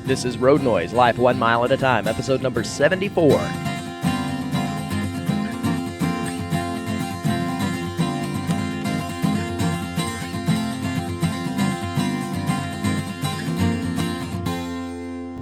This is Road Noise, Life 1 Mile at a Time, episode number 74.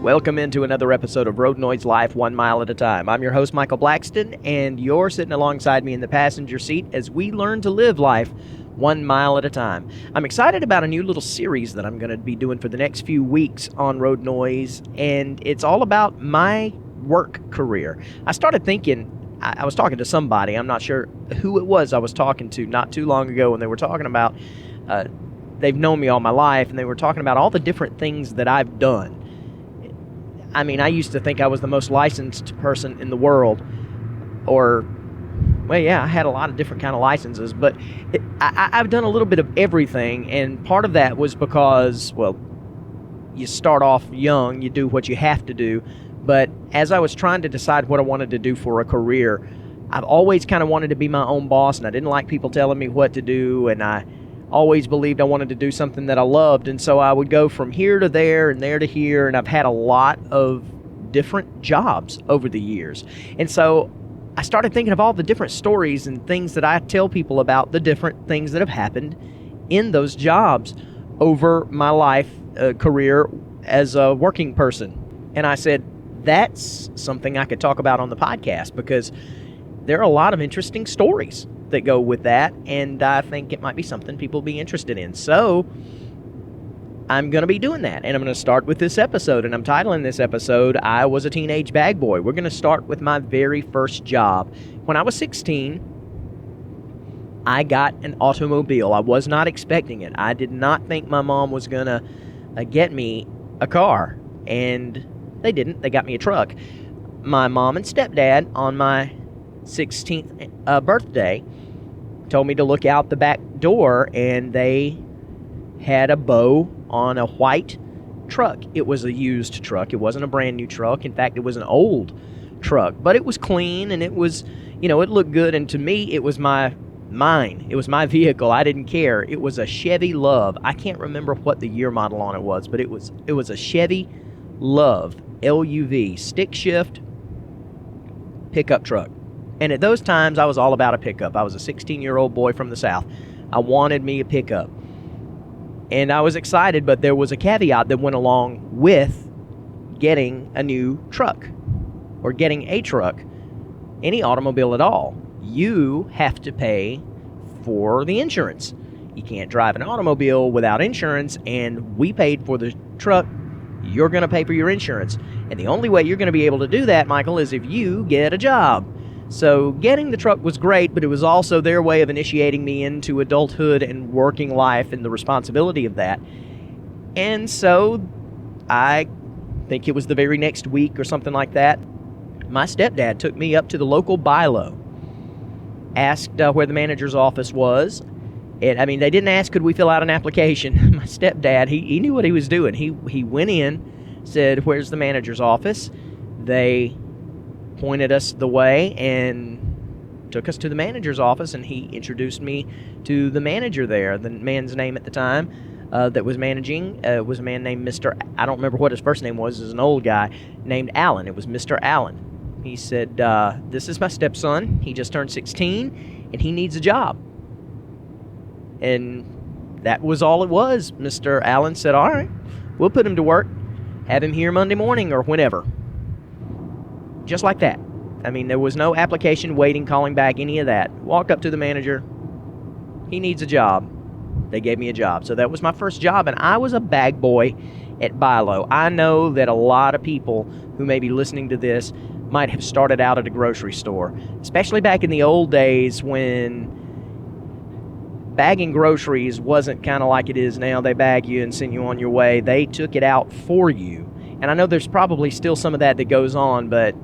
Welcome into another episode of Road Noise, Life 1 Mile at a Time. I'm your host, Michael Blackston, and you're sitting alongside me in the passenger seat as we learn to live life 1 mile at a time. I'm excited about a new little series that I'm going to be doing for the next few weeks on Road Noise, and it's all about my work career. I started thinking, I was talking to somebody, I'm not sure who it was I was talking to not too long ago, and they were talking about, they've known me all my life, and they were talking about all the different things that I've done. I mean, I used to think I was the most licensed person in the world, well, yeah, I had a lot of different kind of licenses, but I've done a little bit of everything, and part of that was because, well, you start off young, you do what you have to do, but as I was trying to decide what I wanted to do for a career, I've always kind of wanted to be my own boss, and I didn't like people telling me what to do, and I always believed I wanted to do something that I loved, and so I would go from here to there and there to here, and I've had a lot of different jobs over the years. And so I started thinking of all the different stories and things that I tell people about the different things that have happened in those jobs over my life career as a working person. And I said, that's something I could talk about on the podcast because there are a lot of interesting stories that go with that, and I think it might be something people will be interested in. So I'm going to be doing that, and I'm going to start with this episode, and I'm titling this episode, I Was a Teenage Bag Boy. We're going to start with my very first job. When I was 16, I got an automobile. I was not expecting it. I did not think my mom was going to get me a car, and they didn't. They got me a truck. My mom and stepdad, on my 16th birthday, told me to look out the back door, and they had a bow on a white truck. It was a used truck. It wasn't a brand new truck. In fact, it was an old truck, but it was clean, and it was, it looked good, and to me, it was mine. It was my vehicle. I didn't care. It was a Chevy Love. I can't remember what the year model on it was, but it was a Chevy Love, LUV, stick shift pickup truck. And at those times, I was all about a pickup. I was a 16-year-old boy from the South. I wanted me a pickup. And I was excited, but there was a caveat that went along with getting a new truck or getting a truck, any automobile at all. You have to pay for the insurance. You can't drive an automobile without insurance, and we paid for the truck. You're going to pay for your insurance. And the only way you're going to be able to do that, Michael, is if you get a job. So getting the truck was great, but it was also their way of initiating me into adulthood and working life and the responsibility of that. And so I think it was the very next week or something like that, my stepdad took me up to the local BILO, asked where the manager's office was. They didn't ask could we fill out an application. My stepdad, he knew what he was doing. He went in, said, where's the manager's office? They pointed us the way and took us to the manager's office, and he introduced me to the manager there. The man's name at the time that was managing was a man named Mr. I don't remember what his first name was. It was an old guy named Allen. It was Mr. Allen. He said, this is my stepson. He just turned 16, and he needs a job. And that was all it was. Mr. Allen said, all right, we'll put him to work. Have him here Monday morning or whenever. Just like that. There was no application, waiting, calling back, any of that. Walked up to the manager. He needs a job. They gave me a job. So that was my first job, and I was a bag boy at BILO. I know that a lot of people who may be listening to this might have started out at a grocery store, especially back in the old days when bagging groceries wasn't kind of like it is now. They bag you and send you on your way. They took it out for you. And I know there's probably still some of that goes on, but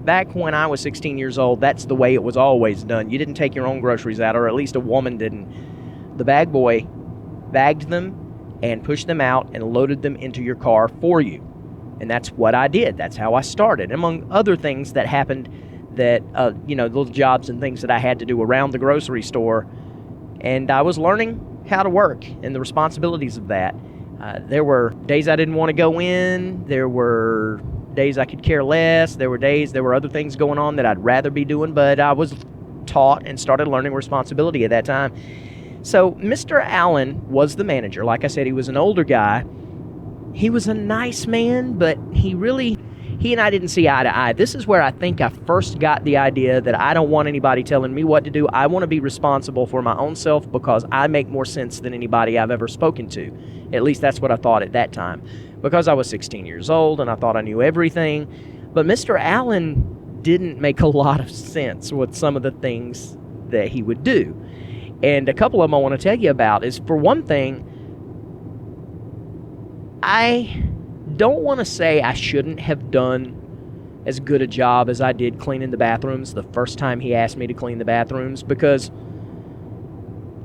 back when I was 16 years old, that's the way it was always done. You didn't take your own groceries out, or at least a woman didn't. The bag boy bagged them and pushed them out and loaded them into your car for you. And that's what I did. That's how I started. Among other things that happened that, little jobs and things that I had to do around the grocery store. And I was learning how to work and the responsibilities of that. There were days I didn't want to go in. There were days I could care less. There were other things going on that I'd rather be doing, but I was taught and started learning responsibility at that time. So Mr. Allen was the manager. Like I said, he was an older guy. He was a nice man, but he and I didn't see eye to eye. This is where I think I first got the idea that I don't want anybody telling me what to do. I want to be responsible for my own self because I make more sense than anybody I've ever spoken to. At least that's what I thought at that time, because I was 16 years old and I thought I knew everything. But Mr. Allen didn't make a lot of sense with some of the things that he would do. And a couple of them I want to tell you about is, for one thing, I don't want to say I shouldn't have done as good a job as I did cleaning the bathrooms the first time he asked me to clean the bathrooms, because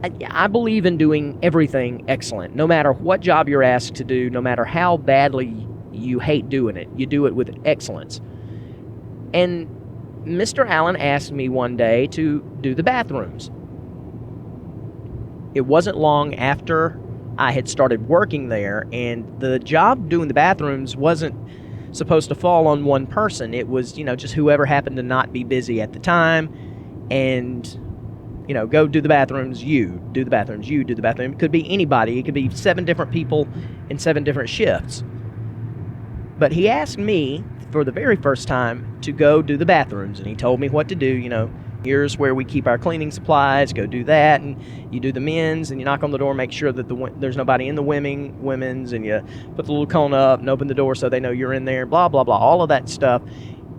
I believe in doing everything excellent. No matter what job you're asked to do, no matter how badly you hate doing it, you do it with excellence. And Mr. Allen asked me one day to do the bathrooms. It wasn't long after I had started working there, and the job doing the bathrooms wasn't supposed to fall on one person. It was, just whoever happened to not be busy at the time, and go do the bathrooms, you do the bathrooms, you do the bathroom. It could be anybody. It could be 7 different people in 7 different shifts. But he asked me for the very first time to go do the bathrooms, and he told me what to do. Here's where we keep our cleaning supplies, go do that, and you do the men's, and you knock on the door, make sure that there's nobody in the women's, and you put the little cone up and open the door so they know you're in there, blah, blah, blah, all of that stuff.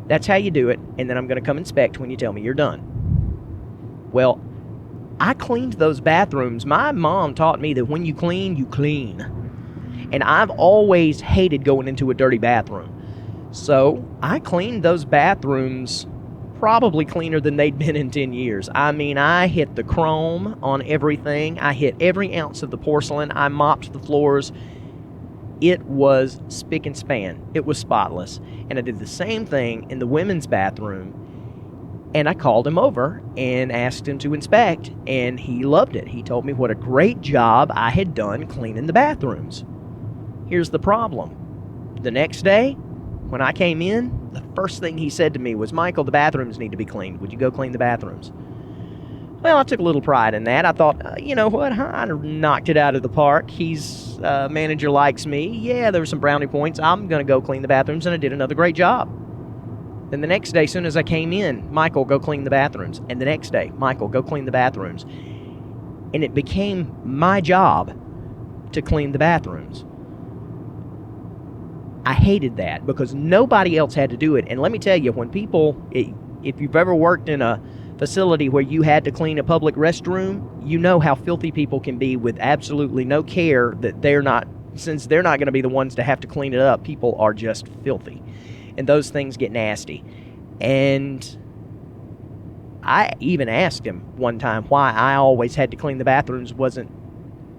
That's how you do it, and then I'm going to come inspect when you tell me you're done. Well, I cleaned those bathrooms. My mom taught me that when you clean, you clean. And I've always hated going into a dirty bathroom. So I cleaned those bathrooms probably cleaner than they'd been in 10 years. I mean, I hit the chrome on everything. I hit every ounce of the porcelain. I mopped the floors. It was spick and span. It was spotless. And I did the same thing in the women's bathroom. And I called him over and asked him to inspect, and he loved it. He told me what a great job I had done cleaning the bathrooms. Here's the problem. The next day, when I came in, the first thing he said to me was, "Michael, the bathrooms need to be cleaned. Would you go clean the bathrooms?" Well, I took a little pride in that. I thought, you know what? I knocked it out of the park. He's manager likes me. Yeah, there were some brownie points. I'm going to go clean the bathrooms, and I did another great job. Then the next day, as soon as I came in, "Michael, go clean the bathrooms." And the next day, "Michael, go clean the bathrooms." And it became my job to clean the bathrooms. I hated that because nobody else had to do it. And let me tell you, if you've ever worked in a facility where you had to clean a public restroom, you know how filthy people can be with absolutely no care that since they're not going to be the ones to have to clean it up, people are just filthy. And those things get nasty. And I even asked him one time why I always had to clean the bathrooms. Wasn't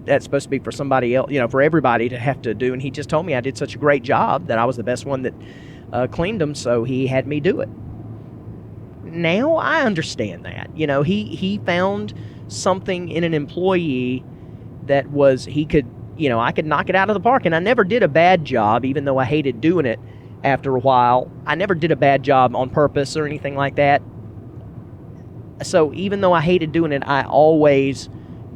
that supposed to be for somebody else, for everybody to have to do? And he just told me I did such a great job that I was the best one that cleaned them, so he had me do it. Now I understand that. He found something in an employee that I could knock it out of the park. And I never did a bad job, even though I hated doing it. After a while, I never did a bad job on purpose or anything like that. So even though I hated doing it, I always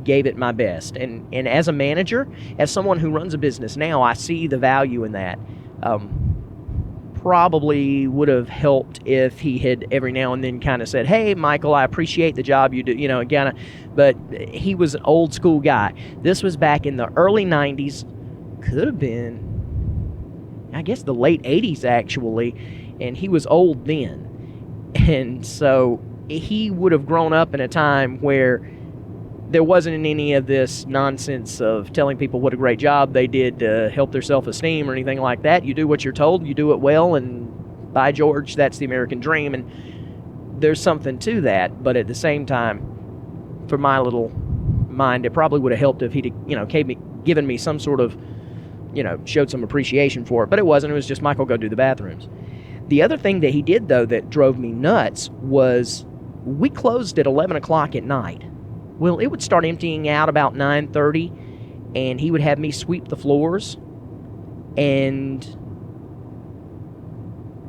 gave it my best. And as a manager, as someone who runs a business now, I see the value in that. Probably would have helped if he had every now and then kind of said, "Hey, Michael, I appreciate the job you do," but he was an old school guy. This was back in the early 90s, could have been, I guess, the late 80s, actually, and he was old then. And so he would have grown up in a time where there wasn't any of this nonsense of telling people what a great job they did to help their self-esteem or anything like that. You do what you're told, you do it well, and by George, that's the American dream. And there's something to that, but at the same time, for my little mind, it probably would have helped if he'd given me some sort of showed some appreciation for it, but it wasn't. It was just, "Michael, go do the bathrooms." The other thing that he did, though, that drove me nuts was we closed at 11 o'clock at night. Well, it would start emptying out about 9:30, and he would have me sweep the floors and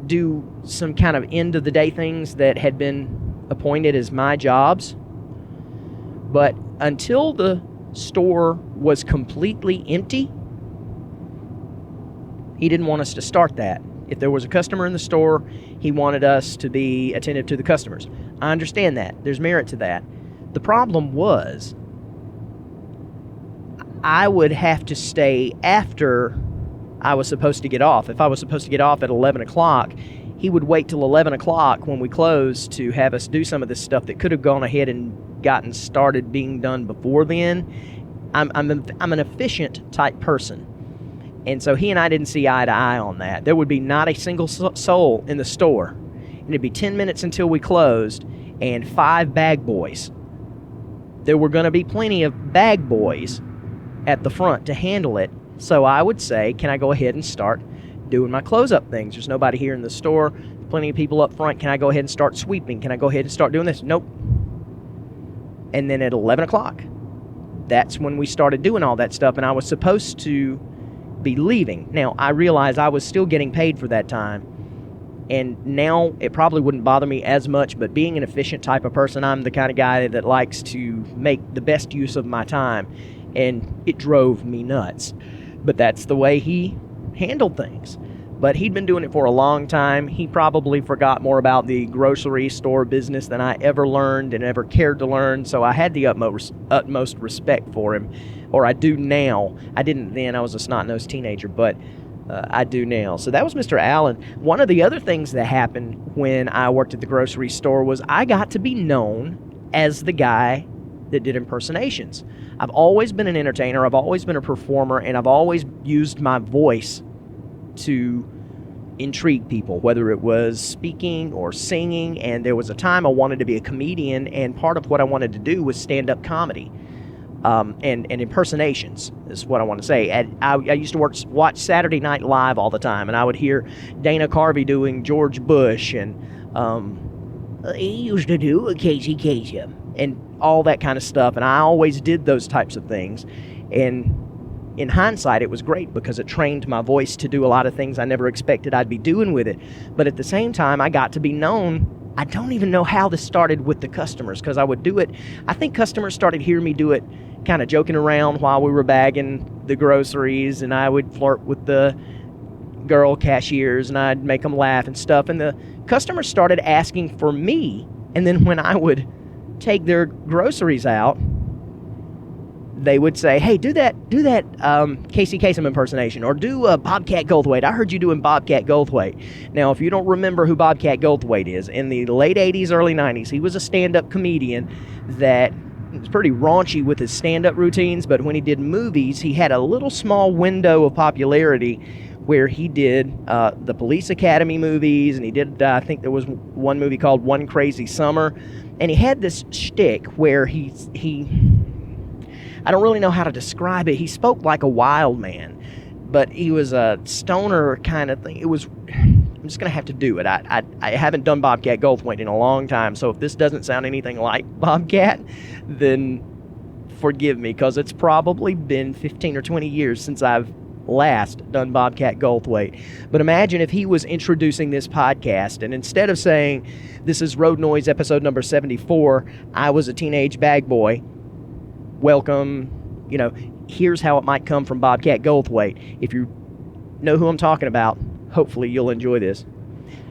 do some kind of end of the day things that had been appointed as my jobs. But until the store was completely empty, he didn't want us to start that. If there was a customer in the store, he wanted us to be attentive to the customers. I understand that. There's merit to that. The problem was, I would have to stay after I was supposed to get off. If I was supposed to get off at 11 o'clock, he would wait till 11 o'clock when we closed to have us do some of this stuff that could have gone ahead and gotten started being done before then. I'm an efficient type person. And so he and I didn't see eye to eye on that. There would be not a single soul in the store. And it'd be 10 minutes until we closed, and 5 bag boys. There were going to be plenty of bag boys at the front to handle it. So I would say, can I go ahead and start doing my close-up things? There's nobody here in the store. Plenty of people up front. Can I go ahead and start sweeping? Can I go ahead and start doing this? Nope. And then at 11 o'clock, that's when we started doing all that stuff, and I was supposed to be leaving. Now, I realized I was still getting paid for that time, and now it probably wouldn't bother me as much, but being an efficient type of person, I'm the kind of guy that likes to make the best use of my time, and it drove me nuts. But that's the way he handled things. But he'd been doing it for a long time. He probably forgot more about the grocery store business than I ever learned and ever cared to learn, so I had the utmost respect for him. Or I do now. I didn't then. I was a snot-nosed teenager, but I do now. So that was Mr. Allen. One of the other things that happened when I worked at the grocery store was I got to be known as the guy that did impersonations. I've always been an entertainer. I've always been a performer, and I've always used my voice to intrigue people, whether it was speaking or singing. And there was a time I wanted to be a comedian, and part of what I wanted to do was stand-up comedy. And impersonations is what I want to say. I used to watch Saturday Night Live all the time, and I would hear Dana Carvey doing George Bush, and he used to do a Casey Kasem, and all that kind of stuff. And I always did those types of things. And in hindsight, it was great because it trained my voice to do a lot of things I never expected I'd be doing with it. But at the same time, I got to be known. I don't even know how this started with the customers, because I would do it. I think customers started hearing me do it kind of joking around while we were bagging the groceries, and I would flirt with the girl cashiers, and I'd make them laugh and stuff. And the customers started asking for me. And then when I would take their groceries out, they would say, hey, do that Casey Kasem impersonation, or do a Bobcat Goldthwait. I heard you doing Bobcat Goldthwait. Now, if you don't remember who Bobcat Goldthwait is, in the late 80s, early 90s, he was a stand-up comedian that was pretty raunchy with his stand-up routines, but when he did movies, he had a little small window of popularity where he did the Police Academy movies, and he did, I think there was one movie called One Crazy Summer, and he had this shtick where he I don't really know how to describe it. He spoke like a wild man, but he was a stoner kind of thing. I'm just going to have to do it. I haven't done Bobcat Goldthwait in a long time, so if this doesn't sound anything like Bobcat, then forgive me, because it's probably been 15 or 20 years since I've last done Bobcat Goldthwait. But imagine if he was introducing this podcast, and instead of saying, this is Road Noise episode number 74, I was a teenage bag boy, welcome, here's how it might come from Bobcat Goldthwait. If you know who I'm talking about, hopefully you'll enjoy this.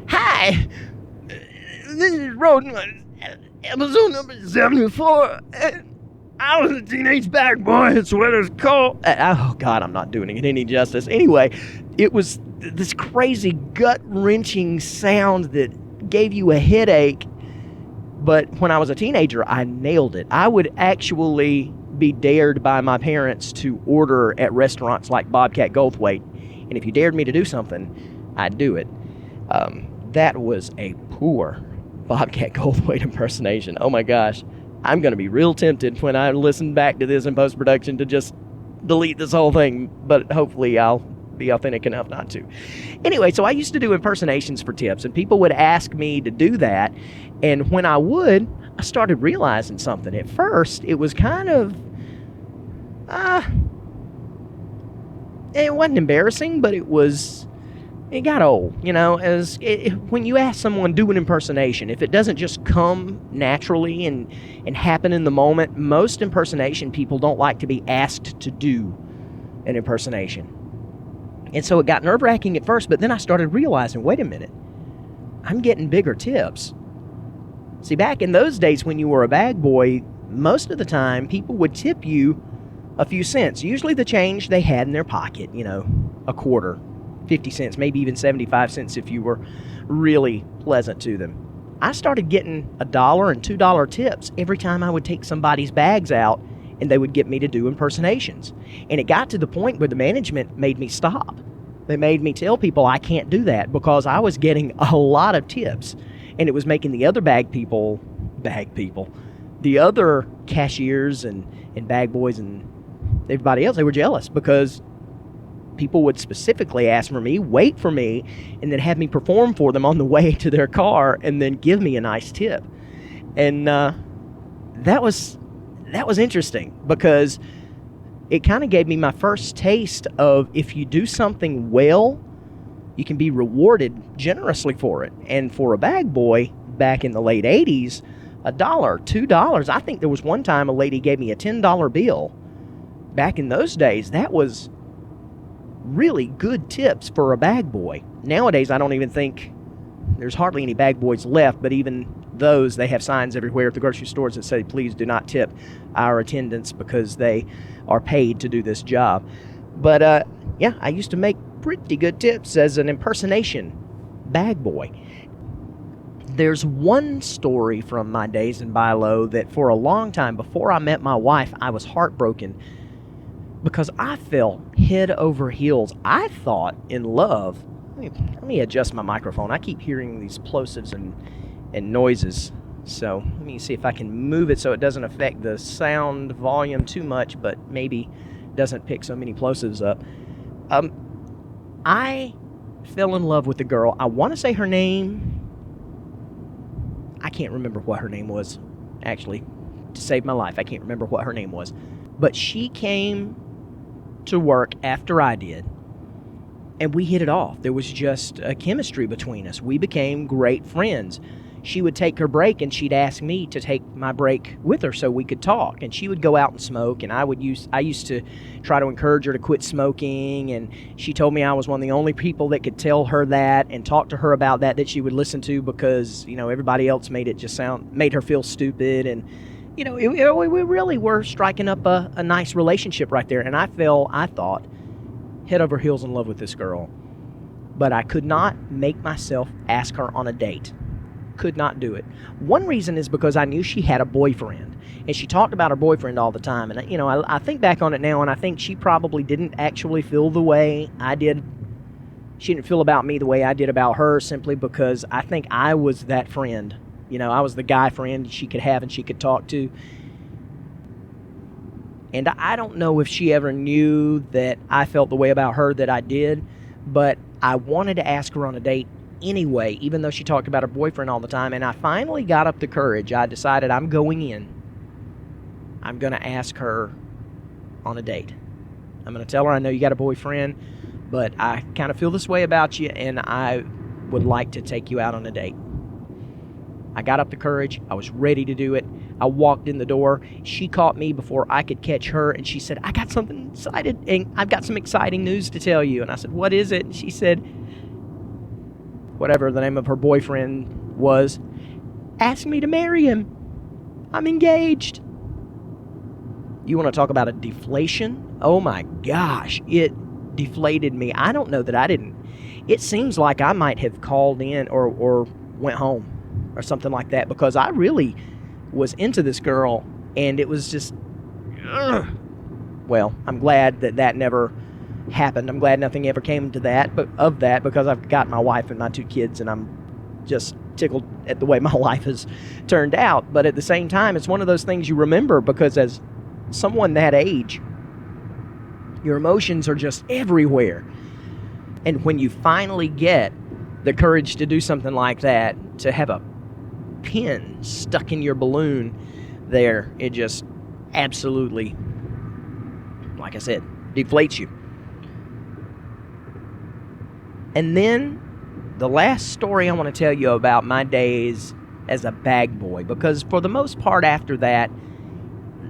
Hi, this is Road Noise, episode number 74. I was a teenage bag boy, that's what it's called. Oh, God, I'm not doing it any justice. Anyway, it was this crazy gut-wrenching sound that gave you a headache. But when I was a teenager, I nailed it. I would actually be dared by my parents to order at restaurants like Bobcat Goldthwait. And if you dared me to do something, I'd do it. That was a poor Bobcat Goldthwait impersonation. Oh, my gosh. I'm going to be real tempted when I listen back to this in post-production to just delete this whole thing. But hopefully I'll be authentic enough not to. Anyway, so I used to do impersonations for tips, and people would ask me to do that. And when I would, I started realizing something. At first, it was kind of, it wasn't embarrassing, but it got old, when you ask someone do an impersonation, if it doesn't just come naturally and happen in the moment, most impersonation people don't like to be asked to do an impersonation. And so it got nerve-wracking at first, but then I started realizing, wait a minute, I'm getting bigger tips. See, back in those days when you were a bag boy, most of the time people would tip you a few cents, usually the change they had in their pocket, a quarter, 50 cents, maybe even 75 cents if you were really pleasant to them. I started getting $1 and $2 tips every time I would take somebody's bags out and they would get me to do impersonations. And it got to the point where the management made me stop. They made me tell people I can't do that because I was getting a lot of tips and it was making the other bag people, the other cashiers and bag boys and everybody else, they were jealous because people would specifically ask for me, wait for me, and then have me perform for them on the way to their car and then give me a nice tip. And that was interesting because it kind of gave me my first taste of if you do something well, you can be rewarded generously for it. And for a bag boy back in the late 80s, $1, $2, I think there was one time a lady gave me a $10 bill. Back in those days, that was really good tips for a bag boy. Nowadays, I don't even think there's hardly any bag boys left, but even those, they have signs everywhere at the grocery stores that say, please do not tip our attendants because they are paid to do this job. But yeah, I used to make pretty good tips as an impersonation bag boy. There's one story from my days in buy-low that for a long time before I met my wife, I was heartbroken because I fell head over heels. I thought in love. Let me adjust my microphone. I keep hearing these plosives and noises. So let me see if I can move it so it doesn't affect the sound volume too much, but maybe doesn't pick so many plosives up. I fell in love with a girl. I want to say her name. I can't remember what her name was, actually. To save my life, I can't remember what her name was. But she came to work after I did, and we hit it off. There was just a chemistry between us. We became great friends. She would take her break, and she'd ask me to take my break with her so we could talk. And she would go out and smoke, and I used to try to encourage her to quit smoking. And she told me I was one of the only people that could tell her that and talk to her about that she would listen to because everybody else made her feel stupid. And we really were striking up a nice relationship right there. And I thought, head over heels in love with this girl. But I could not make myself ask her on a date. Could not do it. One reason is because I knew she had a boyfriend. And she talked about her boyfriend all the time. And, I think back on it now, and I think she probably didn't actually feel the way I did. She didn't feel about me the way I did about her simply because I think I was that friend. I was the guy friend she could have and she could talk to. And I don't know if she ever knew that I felt the way about her that I did, but I wanted to ask her on a date anyway, even though she talked about her boyfriend all the time. And I finally got up the courage. I decided I'm going in. I'm going to ask her on a date. I'm going to tell her I know you got a boyfriend, but I kind of feel this way about you, and I would like to take you out on a date. I got up the courage. I was ready to do it. I walked in the door. She caught me before I could catch her, and she said, I got something excited, and I've got some exciting news to tell you. And I said, what is it? And she said, whatever the name of her boyfriend was, asked me to marry him. I'm engaged. You want to talk about a deflation? Oh my gosh, it deflated me. I don't know that I didn't. It seems like I might have called in or went home or something like that because I really was into this girl, and it was just, well, I'm glad that never happened. I'm glad nothing ever came to that, because I've got my wife and my 2 kids, and I'm just tickled at the way my life has turned out. But at the same time, it's one of those things you remember because as someone that age, your emotions are just everywhere. And when you finally get the courage to do something like that, to have a pin stuck in your balloon there, it just absolutely, like I said, deflates you. And then the last story I want to tell you about my days as a bag boy, because for the most part after that,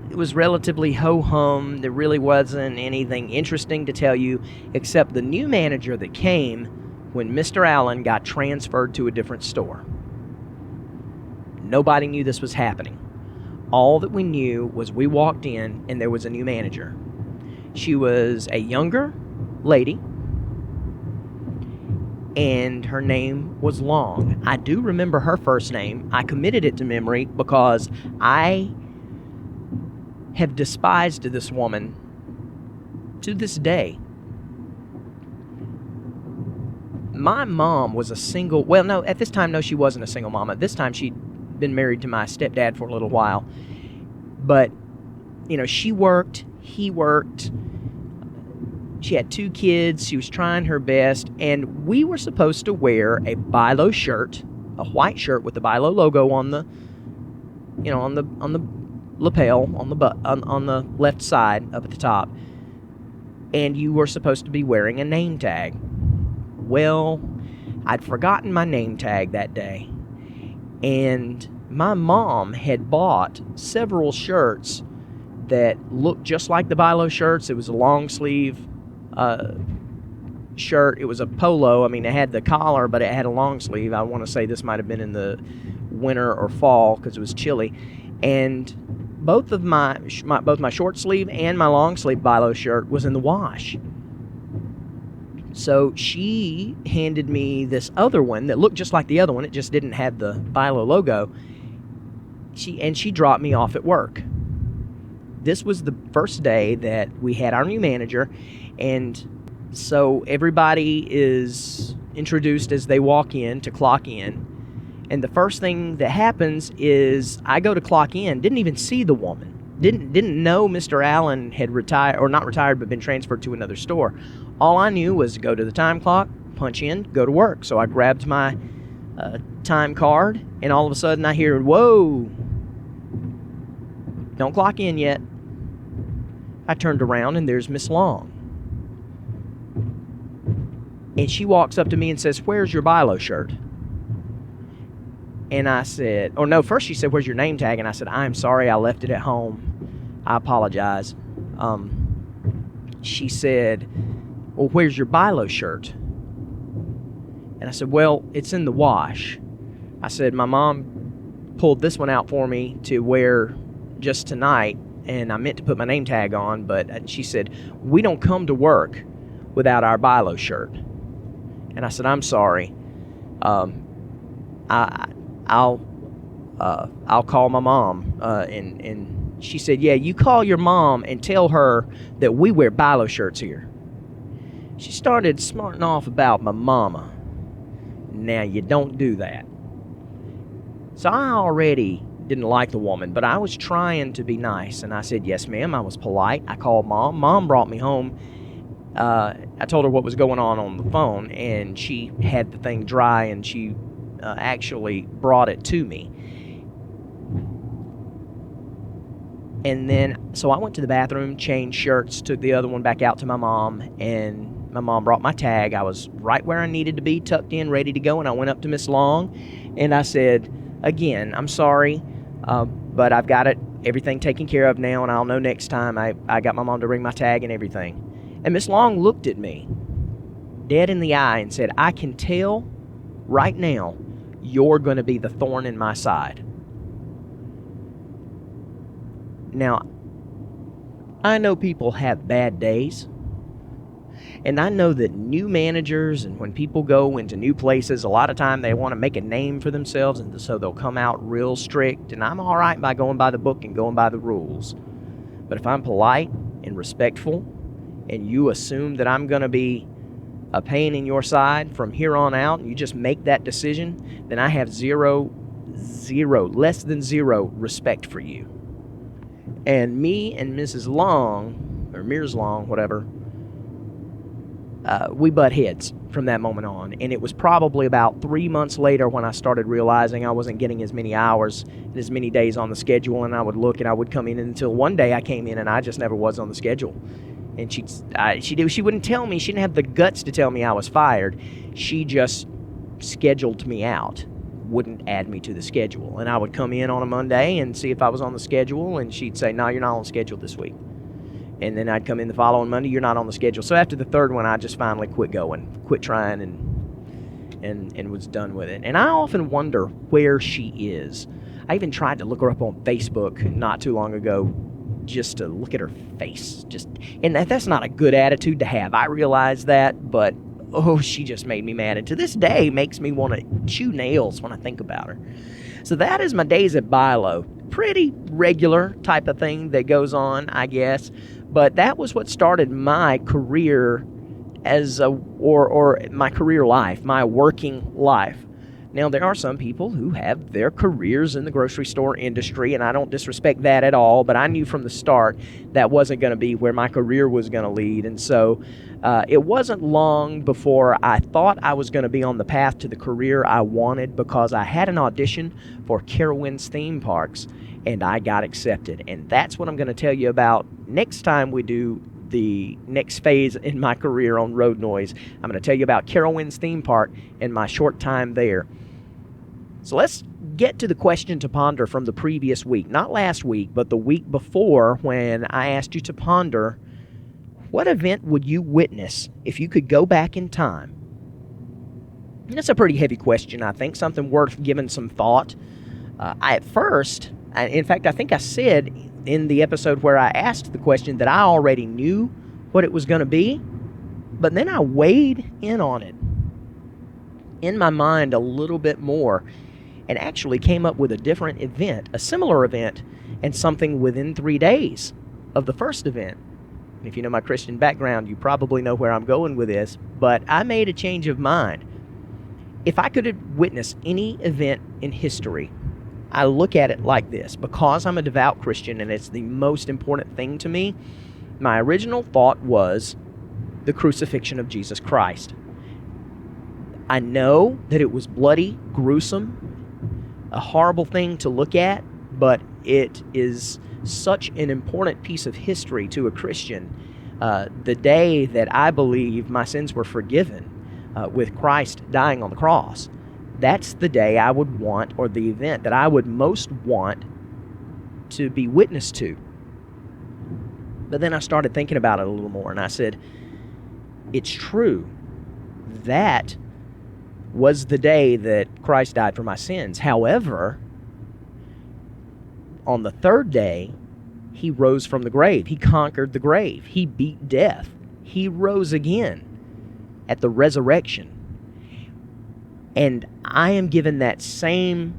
it was relatively ho-hum. There really wasn't anything interesting to tell you except the new manager that came when Mr. Allen got transferred to a different store. Nobody knew this was happening. All that we knew was we walked in and there was a new manager. She was a younger lady, and her name was Long. I do remember her first name. I committed it to memory because I have despised this woman to this day. My mom was a single, well, no, at this time, no, she wasn't a single mom. At this time, she'd been married to my stepdad for a little while. But, she worked, he worked. She had 2 kids. She was trying her best. And we were supposed to wear a BI-LO shirt, a white shirt with the BI-LO logo on the, on the lapel, on the left side up at the top. And you were supposed to be wearing a name tag. Well, I'd forgotten my name tag that day. And my mom had bought several shirts that looked just like the BI-LO shirts. It was a long sleeve shirt. It was a polo. I mean, it had the collar, but it had a long sleeve. I want to say this might have been in the winter or fall because it was chilly. And both my short sleeve and my long sleeve BI-LO shirt was in the wash. So she handed me this other one that looked just like the other one. It just didn't have the BI-LO logo. She dropped me off at work. This was the first day that we had our new manager, and so everybody is introduced as they walk in to clock in. And the first thing that happens is I go to clock in, didn't even see the woman. Didn't know Mr. Allen had retired, or not retired, but been transferred to another store. All I knew was to go to the time clock, punch in, go to work. So I grabbed my time card, and all of a sudden I hear, "Whoa, don't clock in yet." I turned around, and there's Miss Long. And she walks up to me and says, "Where's your BI-LO shirt?" And I said, or no, first she said, "Where's your name tag?" And I said, "I'm sorry, I left it at home. I apologize." She said, "Well, where's your BI-LO shirt?" And I said, "Well, it's in the wash." I said, "My mom pulled this one out for me to wear just tonight, and I meant to put my name tag on, but," she said, "we don't come to work without our BI-LO shirt." And I said, "I'm sorry. I'll call my mom." And she said, "Yeah, you call your mom and tell her that we wear BI-LO shirts here." She started smarting off about my mama. Now, you don't do that. So I already didn't like the woman, but I was trying to be nice. And I said, "Yes, ma'am." I was polite. I called Mom. Mom brought me home. I told her what was going on the phone, and she had the thing dry, and she actually brought it to me. And then, so I went to the bathroom, changed shirts, took the other one back out to my mom, and my mom brought my tag. I was right where I needed to be, tucked in, ready to go, and I went up to Miss Long, and I said, "Again, I'm sorry, but I've got everything taken care of now, and I'll know next time. I got my mom to bring my tag and everything." And Miss Long looked at me dead in the eye and said, "I can tell right now you're going to be the thorn in my side." Now, I know people have bad days, and I know that new managers, and when people go into new places, a lot of time they want to make a name for themselves, and so they'll come out real strict, and I'm all right by going by the book and going by the rules. But if I'm polite and respectful, and you assume that I'm going to be a pain in your side from here on out, and you just make that decision, then I have less than zero respect for you. And me and Mrs. Long, or Mears Long, whatever, we butt heads from that moment on. And it was probably about 3 months later when I started realizing I wasn't getting as many hours and as many days on the schedule, and I would look and I would come in until one day I came in and I just never was on the schedule. And she wouldn't tell me. She didn't have the guts to tell me I was fired. She just scheduled me out, wouldn't add me to the schedule. And I would come in on a Monday and see if I was on the schedule, and she'd say, no, you're not on the schedule this week. And then I'd come in the following Monday, you're not on the schedule. So after the third one, I just finally quit trying, and was done with it. And I often wonder where she is. I even tried to look her up on Facebook not too long ago, just to look at her face. And that's not a good attitude to have. I realize that, but she just made me mad. And to this day, makes me want to chew nails when I think about her. So that is my days at BI-LO. Pretty regular type of thing that goes on, I guess. But that was what started my career or my career life, my working life. Now, there are some people who have their careers in the grocery store industry, and I don't disrespect that at all, but I knew from the start that wasn't going to be where my career was going to lead. And so it wasn't long before I thought I was going to be on the path to the career I wanted, because I had an audition for Carowinds theme parks, and I got accepted. And that's what I'm going to tell you about next time we do the next phase in my career on Road Noise. I'm going to tell you about Carowinds theme park and my short time there. So let's get to the question to ponder from the previous week. Not last week, but the week before, when I asked you to ponder, what event would you witness if you could go back in time? And that's a pretty heavy question, I think, something worth giving some thought. I think I said in the episode where I asked the question that I already knew what it was going to be, but then I weighed in on it in my mind a little bit more, and actually came up with a different event, a similar event, and something within 3 days of the first event. And if you know my Christian background, you probably know where I'm going with this, but I made a change of mind. If I could witness any event in history, I look at it like this. Because I'm a devout Christian and it's the most important thing to me, my original thought was the crucifixion of Jesus Christ. I know that it was bloody, gruesome, a horrible thing to look at, but it is such an important piece of history to a Christian. The day that I believe my sins were forgiven with Christ dying on the cross, that's the day I would want, or the event that I would most want to be witness to. But then I started thinking about it a little more, and I said, it's true. That was the day that Christ died for my sins. However, on the third day, he rose from the grave. He conquered the grave. He beat death. He rose again at the resurrection. And I am given that same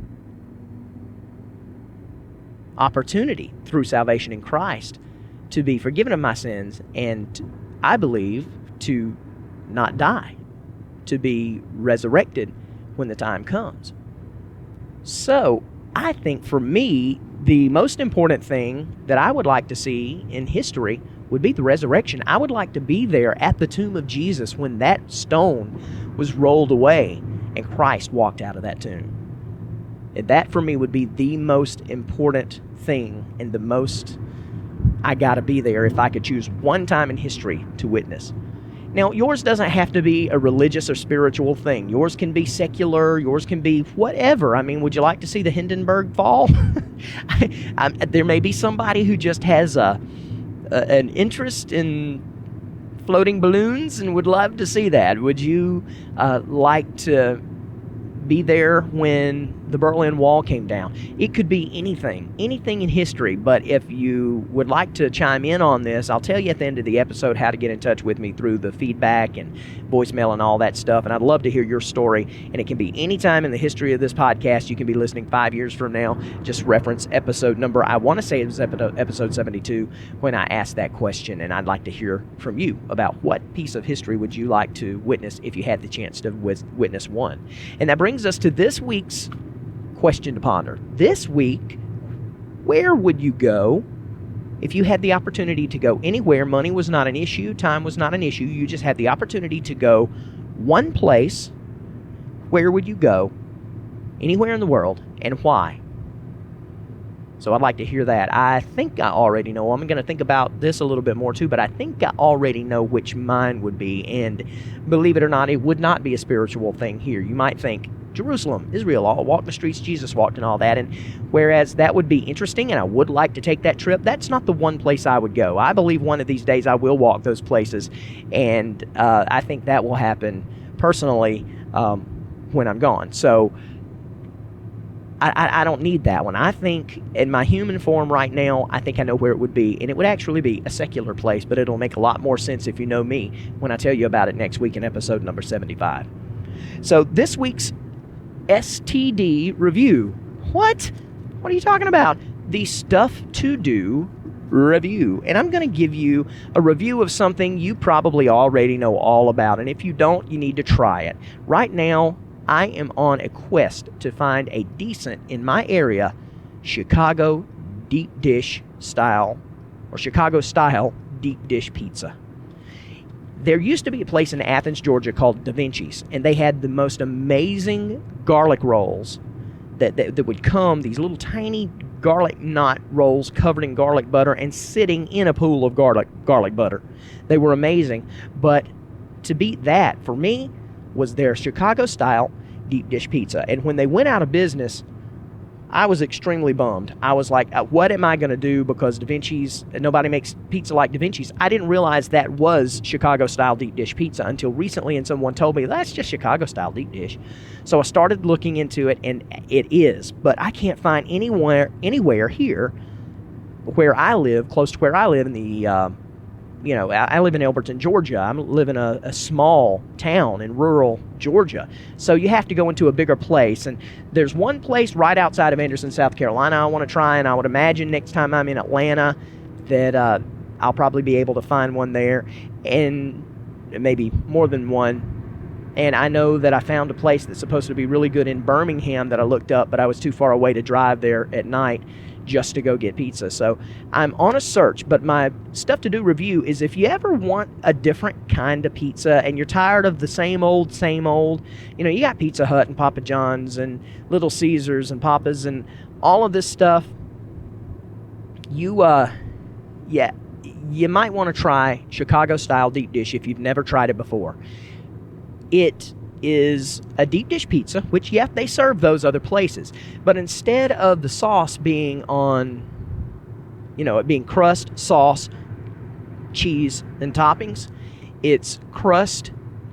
opportunity through salvation in Christ to be forgiven of my sins, and I believe to not die, to be resurrected when the time comes. So I think for me, the most important thing that I would like to see in history would be the resurrection. I would like to be there at the tomb of Jesus when that stone was rolled away and Christ walked out of that tomb. And that for me would be the most important thing, and the most I gotta be there if I could choose one time in history to witness. Now, yours doesn't have to be a religious or spiritual thing. Yours can be secular. Yours can be whatever. I mean, would you like to see the Hindenburg fall? There may be somebody who just has an interest in floating balloons and would love to see that. Would you like to be there when the Berlin Wall came down? It could be anything in history. But if you would like to chime in on this, I'll tell you at the end of the episode how to get in touch with me through the feedback and voicemail and all that stuff. And I'd love to hear your story. And it can be any time in the history of this podcast. You can be listening 5 years from now. Just reference episode number. I want to say it was episode 72 when I asked that question. And I'd like to hear from you about what piece of history would you like to witness if you had the chance to witness one. And that brings us to this week's question to ponder. This week, where would you go if you had the opportunity to go anywhere? Money was not an issue. Time was not an issue. You just had the opportunity to go one place. Where would you go? Anywhere in the world, and why? So I'd like to hear that. I think I already know. I'm going to think about this a little bit more too, but I think I already know which mine would be. And believe it or not, it would not be a spiritual thing here. You might think Jerusalem, Israel, all walk the streets Jesus walked and all that. And whereas that would be interesting and I would like to take that trip, that's not the one place I would go. I believe one of these days I will walk those places. And I think that will happen personally when I'm gone. So I don't need that one. I think in my human form right now, I think I know where it would be. And it would actually be a secular place, but it'll make a lot more sense if you know me when I tell you about it next week in episode number 75. So this week's STD review. What? What are you talking about? The Stuff to Do review. And I'm going to give you a review of something you probably already know all about. And if you don't, you need to try it. Right now, I am on a quest to find a decent, in my area, Chicago deep dish style, or Chicago style deep dish pizza. There used to be a place in Athens, Georgia called Da Vinci's, and they had the most amazing garlic rolls that would come, these little tiny garlic knot rolls covered in garlic butter and sitting in a pool of garlic butter. They were amazing, but to beat that, for me, was their Chicago-style deep dish pizza. And when they went out of business, I was extremely bummed. I was like, what am I going to do? Because Da Vinci's, nobody makes pizza like Da Vinci's. I didn't realize that was Chicago-style deep dish pizza until recently, and someone told me, that's just Chicago-style deep dish. So I started looking into it, and it is. But I can't find anywhere here where I live, close to where I live in the I live in Elberton, Georgia. I live in a small town in rural Georgia. So you have to go into a bigger place. And there's one place right outside of Anderson, South Carolina I want to try, and I would imagine next time I'm in Atlanta that I'll probably be able to find one there, and maybe more than one. And I know that I found a place that's supposed to be really good in Birmingham that I looked up, but I was too far away to drive there at night just to go get pizza. So I'm on a search, but my Stuff to Do review is if you ever want a different kind of pizza and you're tired of the same old, you got Pizza Hut and Papa John's and Little Caesars and Papa's and all of this stuff, you might want to try Chicago-style deep dish if you've never tried it before. It is a deep dish pizza, which, they serve those other places. But instead of the sauce being on, it being crust, sauce, cheese, and toppings, it's crust,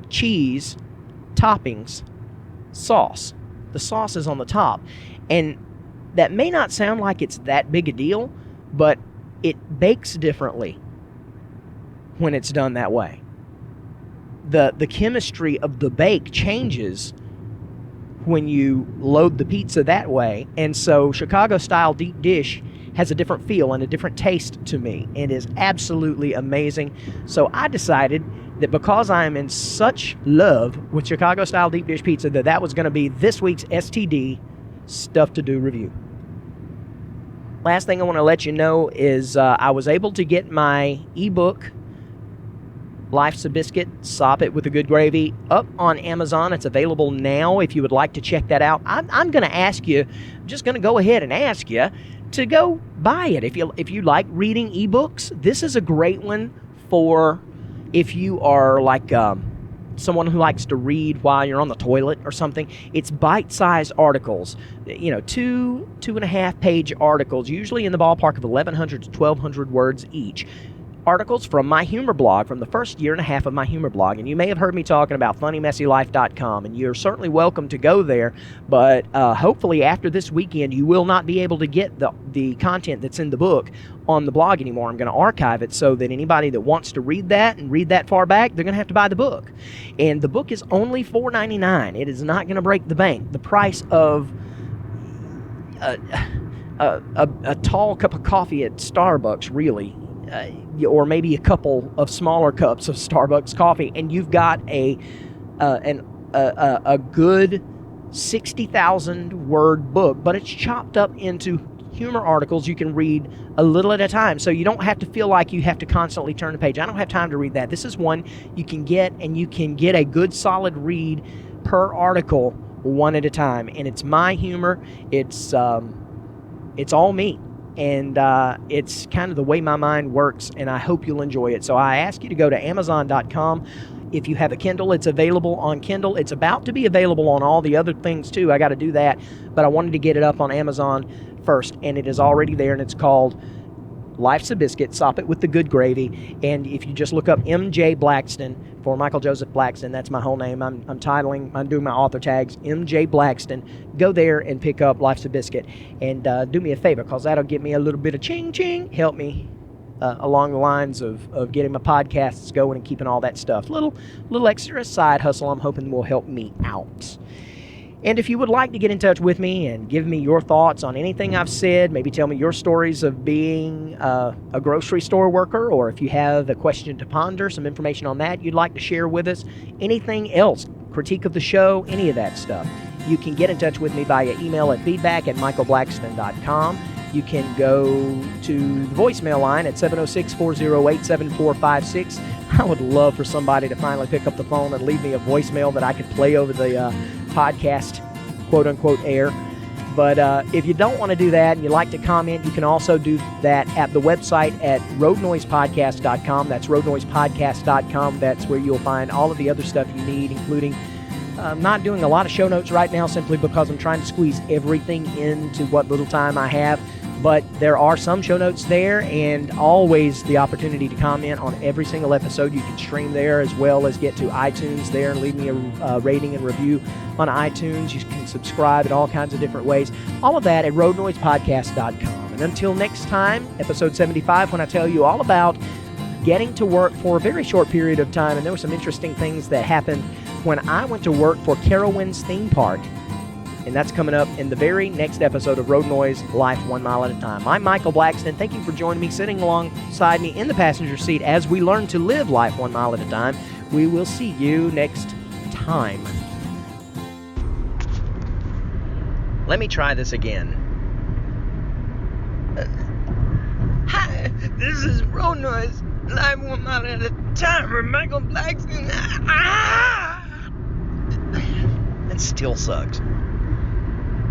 cheese, toppings, sauce. The sauce is on the top. And that may not sound like it's that big a deal, but it bakes differently when it's done that way. The chemistry of the bake changes when you load the pizza that way. And so Chicago-style deep dish has a different feel and a different taste to me. It is absolutely amazing. So I decided that because I am in such love with Chicago-style deep dish pizza, that was going to be this week's STD Stuff to Do review. Last thing I want to let you know is I was able to get my ebook, Life's a Biscuit, Sop It with a Good Gravy, up on Amazon. It's available now if you would like to check that out. I'm going to ask you, I'm just going to go ahead and ask you to go buy it. If you like reading ebooks, this is a great one for if you are like someone who likes to read while you're on the toilet or something. It's bite-sized articles, 2.5 page articles, usually in the ballpark of 1,100 to 1,200 words each. Articles from my humor blog, from the first year and a half of my humor blog. And you may have heard me talking about funnymessylife.com, and you're certainly welcome to go there. But hopefully after this weekend, you will not be able to get the content that's in the book on the blog anymore. I'm going to archive it so that anybody that wants to read that and read that far back, they're going to have to buy the book. And the book is only $4.99. It is not going to break the bank. The price of a tall cup of coffee at Starbucks, really. Or maybe a couple of smaller cups of Starbucks coffee, and you've got a good 60,000 word book, but it's chopped up into humor articles you can read a little at a time, so you don't have to feel like you have to constantly turn the page. I don't have time to read that. This is one you can get, and you can get a good solid read per article, one at a time, and it's my humor. It's all me. and it's kind of the way my mind works, and I hope you'll enjoy it. So I ask you to go to Amazon.com. If you have a Kindle, it's available on Kindle. It's about to be available on all the other things too. I got to do that, but I wanted to get it up on Amazon first, and it is already there, and it's called Life's a Biscuit, Sop It with the Good Gravy. And if you just look up MJ Blackston for Michael Joseph Blackston, that's my whole name. I'm doing my author tags, MJ Blackston. Go there and pick up Life's a Biscuit. And do me a favor, because that'll get me a little bit of ching-ching, help me along the lines of getting my podcasts going and keeping all that stuff. Little extra side hustle I'm hoping will help me out. And if you would like to get in touch with me and give me your thoughts on anything I've said, maybe tell me your stories of being a grocery store worker, or if you have a question to ponder, some information on that you'd like to share with us, anything else, critique of the show, any of that stuff, you can get in touch with me via email at feedback@michaelblackston.com. You can go to the voicemail line at 706-408-7456. I would love for somebody to finally pick up the phone and leave me a voicemail that I could play over the podcast, quote-unquote, air. But if you don't want to do that and you like to comment, you can also do that at the website at roadnoisepodcast.com. That's roadnoisepodcast.com. That's where you'll find all of the other stuff you need, including I'm not doing a lot of show notes right now simply because I'm trying to squeeze everything into what little time I have. But there are some show notes there, and always the opportunity to comment on every single episode. You can stream there, as well as get to iTunes there and leave me a rating and review on iTunes. You can subscribe in all kinds of different ways. All of that at roadnoisepodcast.com. And until next time, episode 75, when I tell you all about getting to work for a very short period of time. And there were some interesting things that happened when I went to work for Carowinds Theme Park. And that's coming up in the very next episode of Road Noise, Life 1 Mile at a Time. I'm Michael Blackston. Thank you for joining me, sitting alongside me in the passenger seat as we learn to live life 1 mile at a time. We will see you next time. Let me try this again. Hi, this is Road Noise, Life 1 Mile at a Time with Michael Blackston. That still sucks.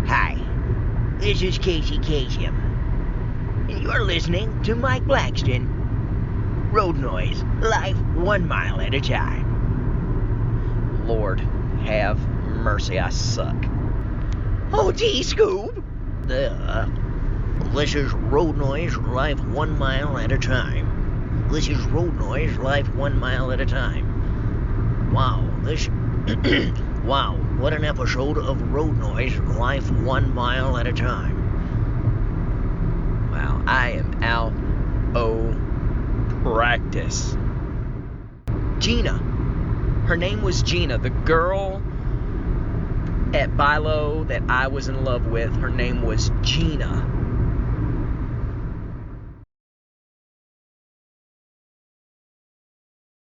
Hi, this is Casey Kasem, and you're listening to Mike Blackston, Road Noise, Life 1 Mile at a Time. Lord, have mercy, I suck. Oh, gee, Scoob. This is Road Noise, Life 1 Mile at a Time. This is Road Noise, Life 1 Mile at a Time. Wow, wow, what an episode of Road Noise, Life 1 Mile at a Time. Wow, I am out of practice. Gina. Her name was Gina. The girl at Bilo that I was in love with, her name was Gina.